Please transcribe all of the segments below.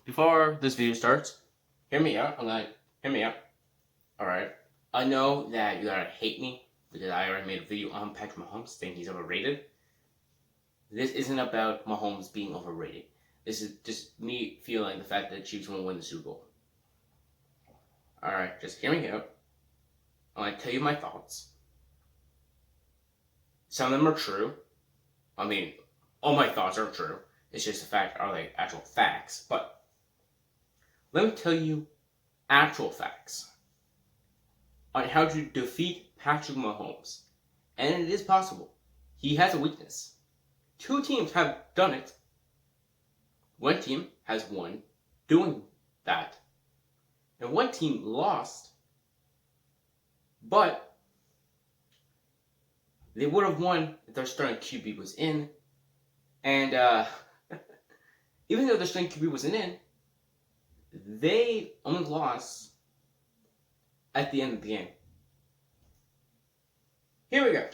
Before this video starts, hear me out. Hear me out. Alright. I know that you gotta hate me because I already made a video on Patrick Mahomes saying he's overrated. This isn't about Mahomes being overrated. This is just me feeling the fact that the Chiefs won't win the Super Bowl. Alright, just hear me out. I'm gonna tell you my thoughts. Some of them are true. I mean, all my thoughts are true. It's just the fact are like actual facts. But let me tell you actual facts on how to defeat Patrick Mahomes. And it is possible. He has a weakness. Two teams have done it. One team has won doing that. And one team lost, but they would have won if their starting QB was in. And even though their starting QB wasn't in, they only lost at the end of the game. Here we go.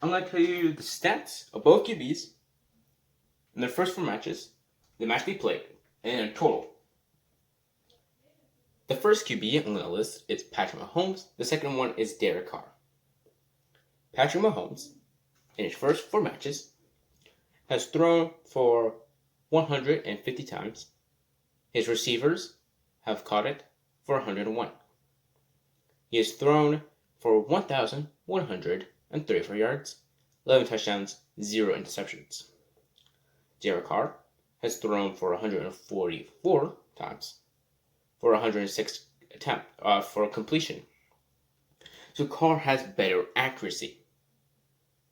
I'm going to tell you the stats of both QBs in their first four matches, the match they played, and in total. The first QB I'm going to list is Patrick Mahomes. The second one is Derek Carr. Patrick Mahomes, in his first four matches, has thrown for 150 times. His receivers have caught it for 101. He has thrown for 1,134 yards, 11 touchdowns, 0 interceptions. Derek Carr has thrown for 144 times, for 106 for completion. So Carr has better accuracy,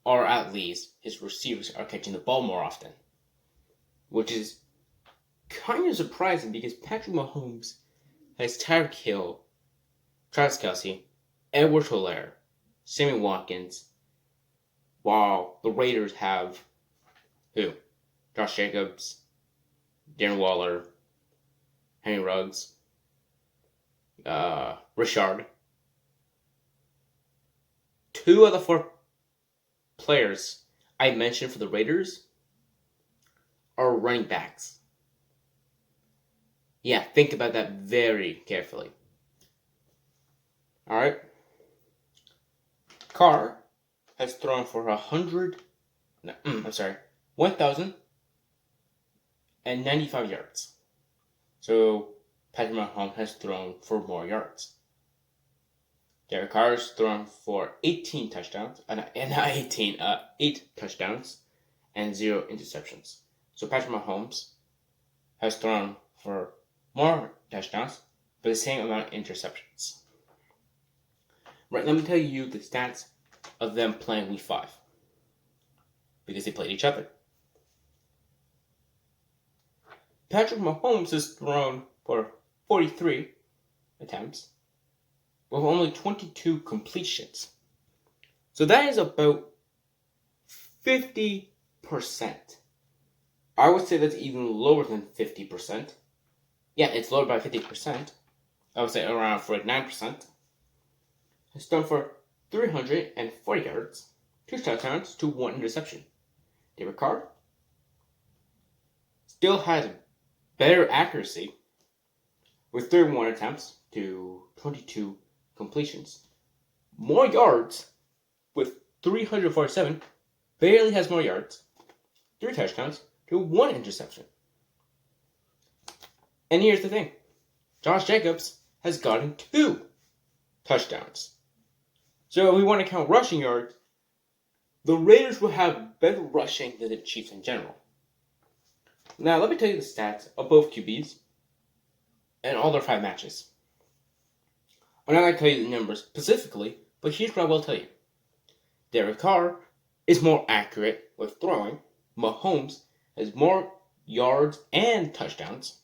or at least his receivers are catching the ball more often, which is kind of surprising because Patrick Mahomes has Tyreek Hill, Travis Kelce, Edwards-Helaire, Sammy Watkins, while the Raiders have who? Josh Jacobs, Darren Waller, Henry Ruggs, Richard. Two of the four players I mentioned for the Raiders are running backs. Yeah, think about that very carefully. Alright. Carr has thrown for 1,095 yards. So Patrick Mahomes has thrown for more yards. Derek Carr has thrown for 18 touchdowns, 8 touchdowns, and 0 interceptions. So Patrick Mahomes has thrown for more touchdowns, but the same amount of interceptions. Right, let me tell you the stats of them playing Week 5. Because they played each other. Patrick Mahomes has thrown for 43 attempts, with only 22 completions. So that is about 50%. I would say that's even lower than 50%. Yeah, it's lower by 50%. I would say around 49%. Has thrown for 340 yards, 2 touchdowns to 1 interception. Derek Carr still has better accuracy with 31 attempts to 22 completions. More yards with 347, barely has more yards, 3 touchdowns to 1 interception. And here's the thing. Josh Jacobs has gotten 2 touchdowns. So if we want to count rushing yards, the Raiders will have better rushing than the Chiefs in general. Now let me tell you the stats of both QBs and all their 5 matches. I'm not going to tell you the numbers specifically, but here's what I will tell you. Derek Carr is more accurate with throwing. Mahomes has more yards and touchdowns.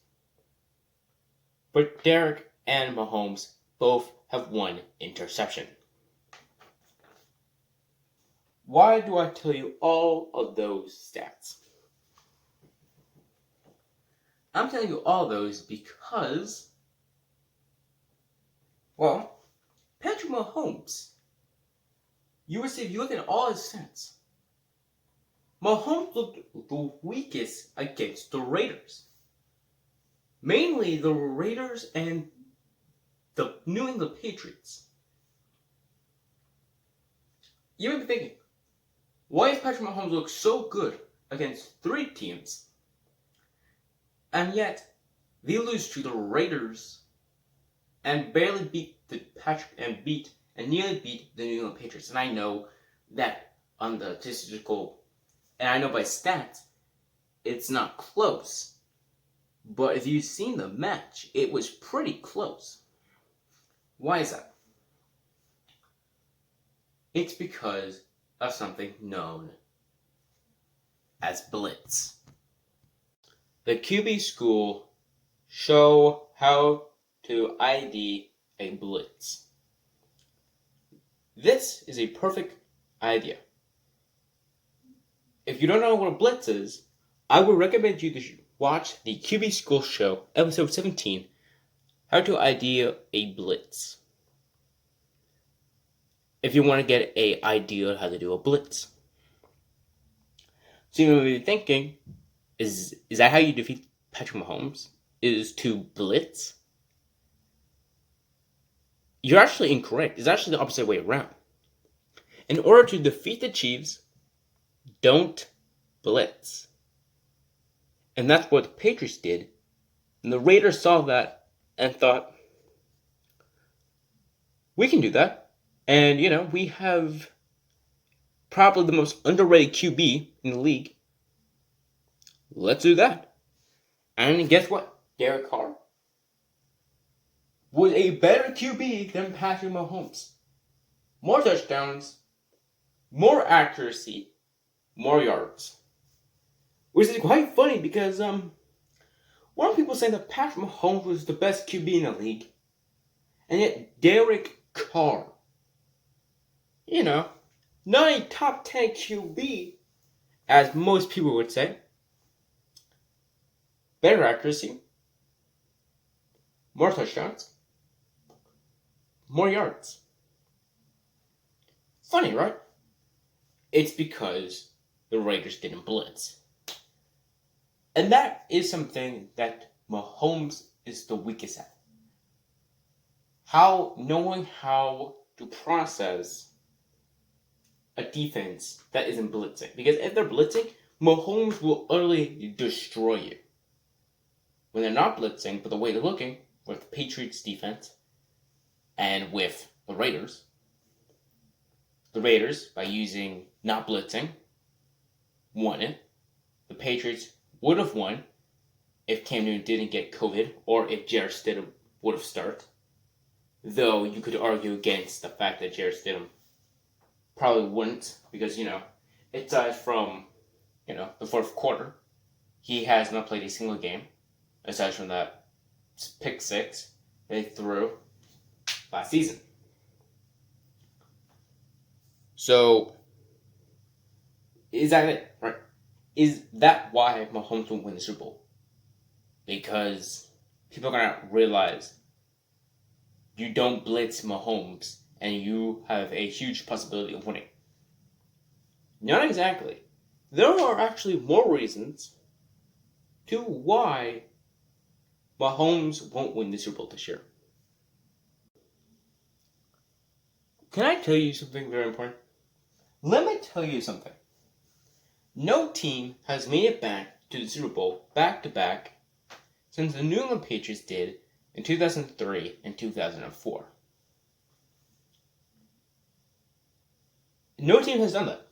But Derek and Mahomes both have 1 interception. Why do I tell you all of those stats? I'm telling you all those because, well, Patrick Mahomes, you would say if you look at all his stats, Mahomes looked the weakest against the Raiders. Mainly the Raiders and the New England Patriots. You may be thinking, why does Patrick Mahomes look so good against 3 teams, and yet they lose to the Raiders and barely beat nearly beat the New England Patriots? And I know that on the statistical, and I know by stats, it's not close. But if you've seen the match, it was pretty close. Why is that? It's because of something known as blitz. The QB school show how to ID a blitz. This is a perfect idea. If you don't know what a blitz is, I would recommend you to watch the QB School Show, episode 17, How to ID a Blitz. If you want to get an idea of how to do a blitz. So you may be thinking, is that how you defeat Patrick Mahomes? Is to blitz? You're actually incorrect. It's actually the opposite way around. In order to defeat the Chiefs, don't blitz. And that's what the Patriots did. And the Raiders saw that and thought, we can do that. And, we have probably the most underrated QB in the league. Let's do that. And guess what? Derek Carr was a better QB than Patrick Mahomes. More touchdowns, more accuracy, more yards. Which is quite funny because, one of people saying that Patrick Mahomes was the best QB in the league. And yet, Derek Carr, not a top 10 QB, as most people would say. Better accuracy, more touchdowns, more yards. Funny, right? It's because the Raiders didn't blitz. And that is something that Mahomes is the weakest at. Knowing how to process a defense that isn't blitzing. Because if they're blitzing, Mahomes will utterly destroy you. When they're not blitzing, but the way they're looking, with the Patriots defense and with the Raiders, by using not blitzing, won it. The Patriots would have won if Cam Newton didn't get COVID or if Jarrett Stidham would have started. Though you could argue against the fact that Jarrett Stidham probably wouldn't because, aside from, the fourth quarter, he has not played a single game aside from that pick 6 they threw last season. So, is that it? Right? Is that why Mahomes will win the Super Bowl? Because people are going to realize you don't blitz Mahomes and you have a huge possibility of winning. Not exactly. There are actually more reasons to why Mahomes won't win the Super Bowl this year. Can I tell you something very important? Let me tell you something. No team has made it back to the Super Bowl back-to-back since the New England Patriots did in 2003 and 2004. No team has done that.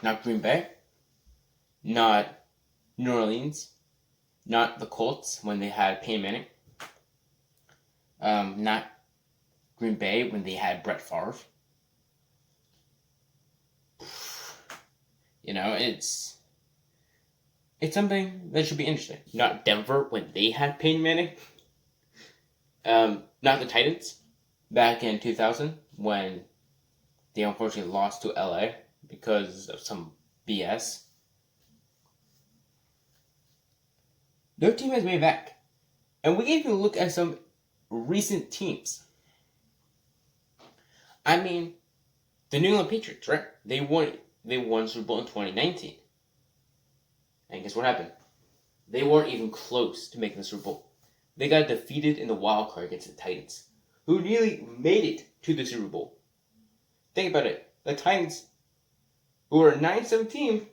Not Green Bay, not New Orleans, not the Colts when they had Peyton Manning, not Green Bay when they had Brett Favre. It's something that should be interesting. Not Denver when they had Peyton Manning. Not the Titans back in 2000 when they unfortunately lost to LA because of some BS. No team has made it back. And we can even look at some recent teams. I mean, the New England Patriots, right? They won Super Bowl in 2019. And guess what happened? They weren't even close to making the Super Bowl. They got defeated in the wild card against the Titans, who nearly made it to the Super Bowl. Think about it. The Titans, who were a 9-7 team,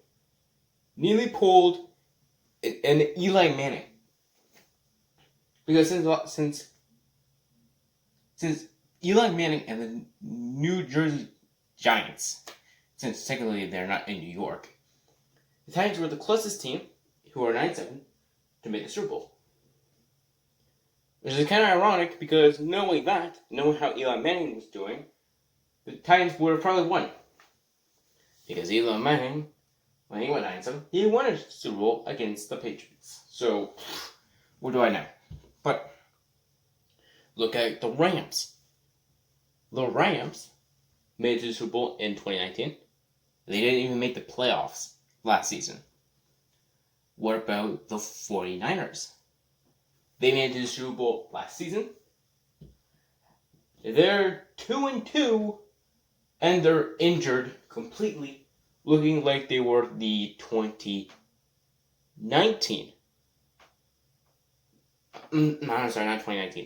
nearly pulled an Eli Manning. Because since Eli Manning and the New Jersey Giants, since technically they're not in New York, the Titans were the closest team, who are 9-7, to make the Super Bowl. Which is kind of ironic because knowing how Eli Manning was doing, the Titans would have probably won. Because Eli Manning, when he went 9-7, he won a Super Bowl against the Patriots. So, what do I know? But, look at the Rams. The Rams made it to the Super Bowl in 2019. They didn't even make the playoffs last season. What about the 49ers? They made it to the Super Bowl last season. They're 2-2, and they're injured completely, looking like they were the 2019. No, I'm sorry, not 2019.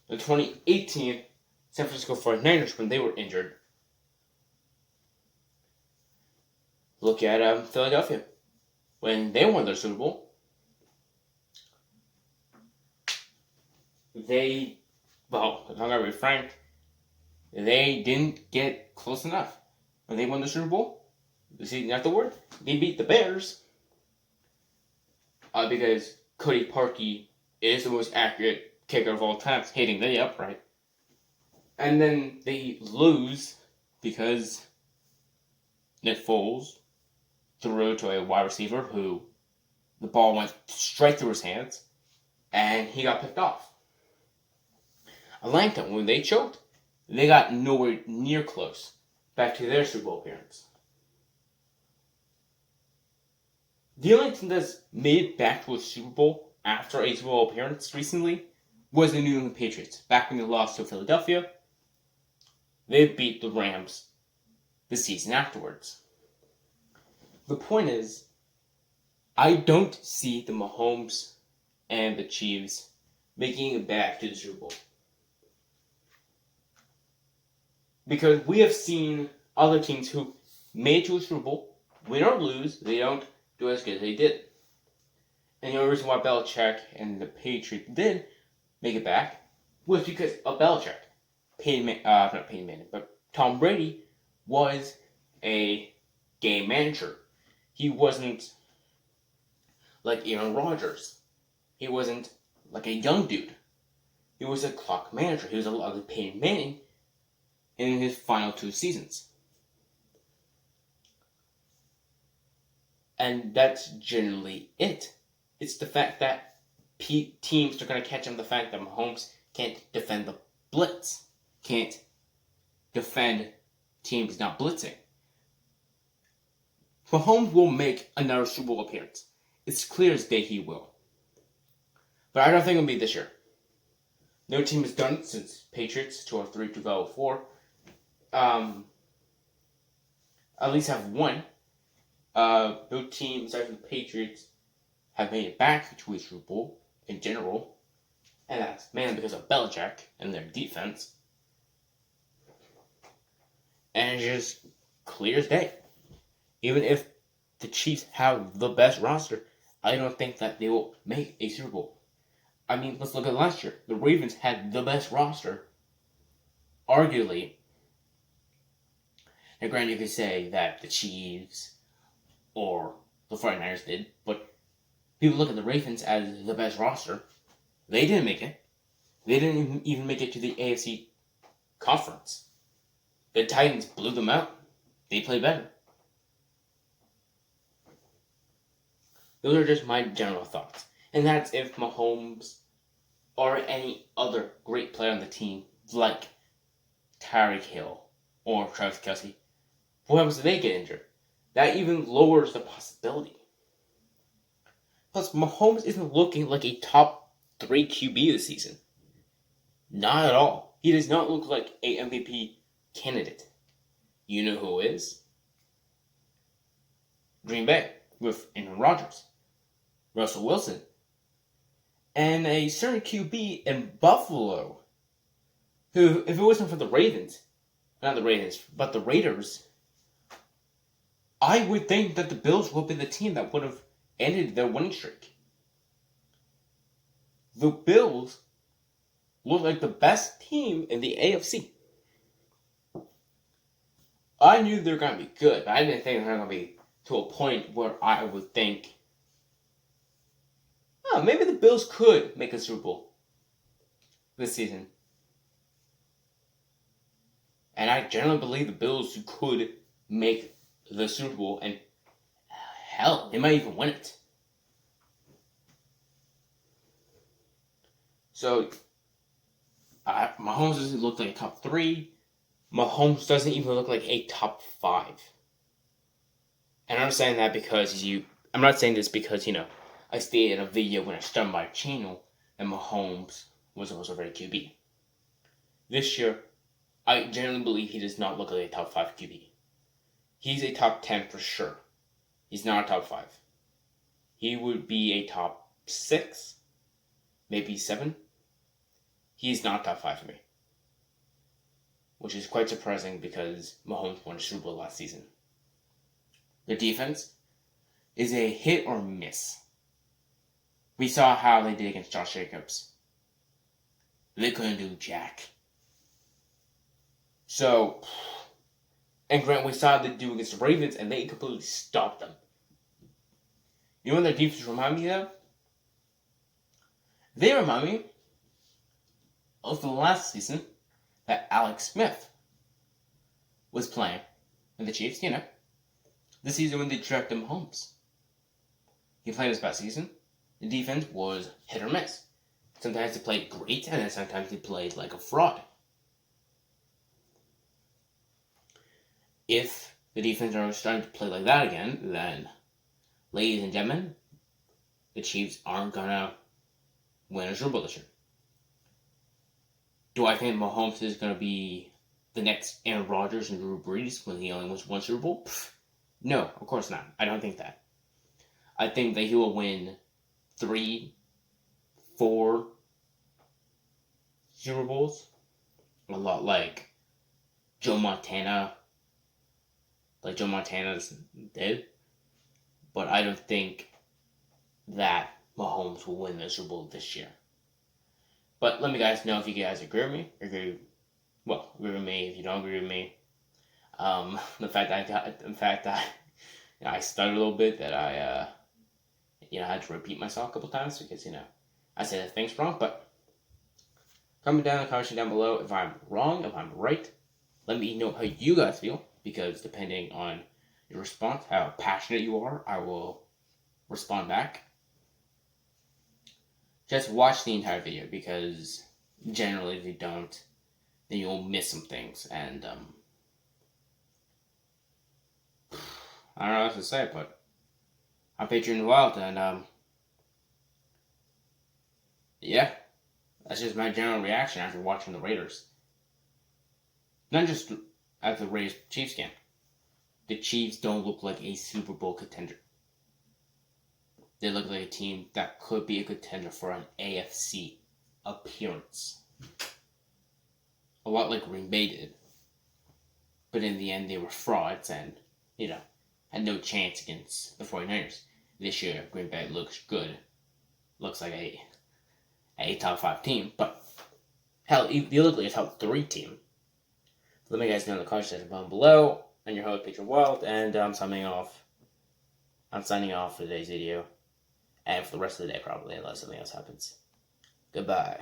The 2018 San Francisco 49ers when they were injured. Look at Philadelphia. When they won their Super Bowl, if I'm gonna be frank, they didn't get close enough. When they won the Super Bowl, the season afterward, they beat the Bears because Cody Parkey is the most accurate kicker of all time, hitting the upright. And then they lose because Nick Foles threw to a wide receiver who the ball went straight through his hands, and he got picked off. Atlanta, when they choked, they got nowhere near close back to their Super Bowl appearance. The only team that's made it back to a Super Bowl after a Super Bowl appearance recently was the New England Patriots. Back when they lost to Philadelphia, they beat the Rams the season afterwards. The point is, I don't see the Mahomes and the Chiefs making it back to the Super Bowl. Because we have seen other teams who made it to a Super Bowl, win or lose, they don't do as good as they did. And the only reason why Belichick and the Patriots did make it back was because of Belichick. Not Peyton Manning, but Tom Brady was a game manager. He wasn't like Aaron Rodgers. He wasn't like a young dude. He was a clock manager. He was a lot like Peyton Manning in his final 2 seasons. And that's generally it. It's the fact that teams are going to catch on the fact that Mahomes can't defend the blitz. Can't defend teams not blitzing. Mahomes will make another Super Bowl appearance. It's clear as day he will. But I don't think it'll be this year. No team has done it since Patriots 2003, 2004. At least have one. No team aside from the Patriots have made it back to a Super Bowl in general. And that's mainly because of Belichick and their defense. And it's just clear as day. Even if the Chiefs have the best roster, I don't think that they will make a Super Bowl. I mean, let's look at last year. The Ravens had the best roster, arguably. Now, granted, you could say that the Chiefs or the 49ers did, but people look at the Ravens as the best roster. They didn't make it. They didn't even make it to the AFC conference. The Titans blew them out. They played better. Those are just my general thoughts. And that's if Mahomes or any other great player on the team, like Tyreek Hill or Travis Kelce, what happens if they get injured? That even lowers the possibility. Plus, Mahomes isn't looking like a top 3 QB this season. Not at all. He does not look like a MVP candidate. You know who is? Green Bay with Aaron Rodgers. Russell Wilson, and a certain QB in Buffalo, who, if it wasn't for the Ravens, not the Ravens, but the Raiders, I would think that the Bills would be the team that would have ended their winning streak. The Bills look like the best team in the AFC. I knew they were going to be good, but I didn't think they were going to be to a point where I would think, oh, maybe the Bills could make a Super Bowl this season. And I generally believe the Bills could make the Super Bowl, and hell, they might even win it. So, Mahomes doesn't look like a top 3. Mahomes doesn't even look like a top 5. And I'm saying that because I'm not saying this because, I stated in a video when I started my channel that Mahomes was also very QB. This year, I generally believe he does not look like a top 5 QB. He's a top 10 for sure. He's not a top 5. He would be a top 6, maybe 7. He's not top 5 for me. Which is quite surprising because Mahomes won a Super Bowl last season. Their defense is a hit or miss. We saw how they did against Josh Jacobs. They couldn't do jack. So, and Grant, we saw they do against the Ravens, and they completely stopped them. You know what their defense remind me of? They remind me of the last season that Alex Smith was playing with the Chiefs, the season when they drafted Mahomes. He played his best season. The defense was hit or miss. Sometimes they played great, and then sometimes they played like a fraud. If the defense are starting to play like that again, then, ladies and gentlemen, the Chiefs aren't gonna win a Super Bowl this year. Do I think Mahomes is gonna be the next Aaron Rodgers and Drew Brees when he only wins one Super Bowl? No, of course not. I don't think that. I think that he will win 3, 4 Super Bowls. A lot like Joe Montana. Like Joe Montana did. But I don't think that Mahomes will win the Super Bowl this year. But let me guys know if you guys agree with me. Agree with me if you don't agree with me. The fact that I stuttered a little bit, that I had to repeat myself a couple times because I said things wrong. But comment down in the comment down below if I'm wrong, if I'm right. Let me know how you guys feel, because depending on your response, how passionate you are, I will respond back. Just watch the entire video, because generally if you don't, then you'll miss some things, and I don't know what to say, but I'm Patreon Wild, and yeah, that's just my general reaction after watching the Raiders. Not just after the Raiders Chiefs game. The Chiefs don't look like a Super Bowl contender. They look like a team that could be a contender for an AFC appearance. A lot like Green Bay did. But in the end, they were frauds and, had no chance against the 49ers. This year, Green Bay looks good. Looks like a top 5 team. But, hell, they look like a top 3 team. Let me guys know in the comment section down below. I'm your host, Patreon Wild, and I'm signing off. I'm signing off for today's video. And for the rest of the day, probably, unless something else happens. Goodbye.